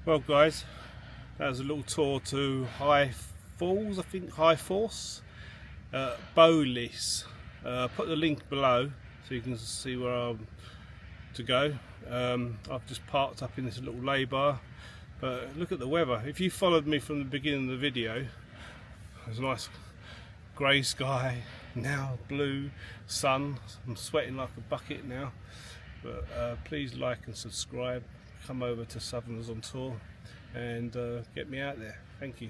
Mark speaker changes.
Speaker 1: Well guys, that was a little tour to High Falls, I think High Force, Bowlis. Put the link below so you can see where I'm to go. I've just parked up in this little lay-bar, but look at the weather. If you followed me from the beginning of the video, there's a nice grey sky, now blue sun. I'm sweating like a bucket now, but please like and subscribe. Come over to Southerners on Tour and get me out there. Thank you.